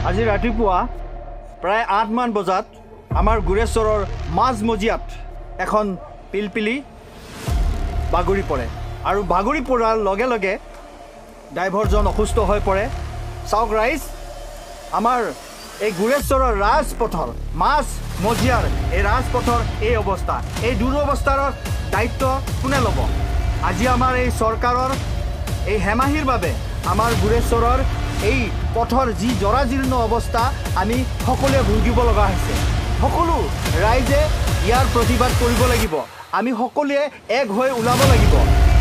আজি ৰাতিপুৱা প্ৰায় ৮ মান বজাত আমাৰ গুৰেশ্বৰৰ মাজমজিয়াত এখন পিলপিলি বাগৰি পৰে আৰু বাগৰি পৰাৰ লগে লগে ড্ৰাইভাৰজন অসুস্থ হৈ পৰে। চাওক ৰাইজ, আমাৰ এই গুৰেশ্বৰৰ ৰাজপথৰ মাজমজিয়াৰ এই ৰাজপথৰ এই অৱস্থা, এই দুৰৱস্থাৰ দায়িত্ব কোনে ল'ব? আজি আমাৰ এই চৰকাৰৰ এই হেমাহিৰ বাবে আমাৰ গুৰেশ্বৰৰ এই পথৰ যি জৰাজীৰ্ণ অৱস্থা আমি সকলোৱে ভুগিব লগা হৈছে। সকলো ৰাইজে ইয়াৰ প্ৰতিবাদ কৰিব লাগিব। আমি সকলোৱে এক হৈ ওলাব লাগিব,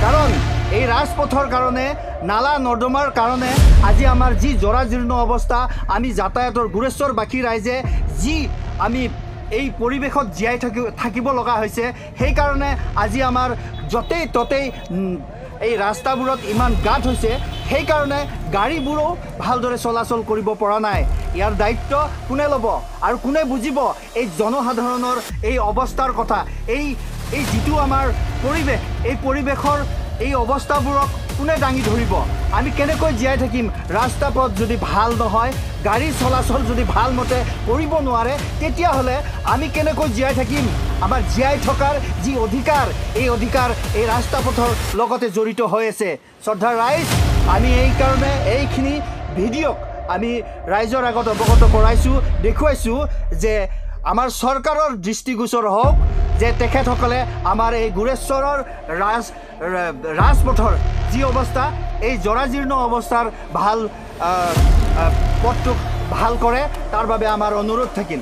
কাৰণ এই ৰাজপথৰ কাৰণে, নালা নৰ্দমাৰ কাৰণে আজি আমাৰ যি জৰাজীৰ্ণ অৱস্থা, আমি যাতায়াতৰ গুৰেশ্বৰবাসী ৰাইজে যি আমি এই পৰিৱেশত জীয়াই থাকিব লগা হৈছে, সেইকাৰণে আজি আমাৰ য'তেই ত'তেই এই ৰাস্তাবোৰত ইমান গাঁত হৈছে, সেইকাৰণে গাড়ীবোৰো ভালদৰে চলাচল কৰিব পৰা নাই। ইয়াৰ দায়িত্ব কোনে ল'ব আৰু কোনে বুজিব এই জনসাধাৰণৰ এই অৱস্থাৰ কথা? এই যিটো আমাৰ পৰিৱেশ, এই পৰিৱেশৰ এই অৱস্থাবোৰক কোনে দাঙি ধৰিব? আমি কেনেকৈ জীয়াই থাকিম? ৰাস্তা পথ যদি ভাল নহয়, গাড়ী চলাচল যদি ভালমতে কৰিব নোৱাৰে, তেতিয়াহ'লে আমি কেনেকৈ জীয়াই থাকিম? আমাৰ জীয়াই থকাৰ যি অধিকাৰ, এই অধিকাৰ এই ৰাস্তা পথৰ লগতে জড়িত হৈ আছে। শ্ৰদ্ধাৰ ৰাইজ, আমি এইকাৰণে এইখিনি ভিডিঅ'ক আমি ৰাইজৰ আগত অৱগত কৰাইছোঁ, দেখুৱাইছোঁ যে আমাৰ চৰকাৰৰ দৃষ্টিগোচৰ হওক যে তেখেতসকলে আমাৰ এই গুৰেশ্বৰৰ ৰাজপথৰ যি অৱস্থা, এই জৰাজীৰ্ণ অৱস্থাৰ ভাল পথটোক ভাল কৰে, তাৰ বাবে আমাৰ অনুৰোধ থাকিল।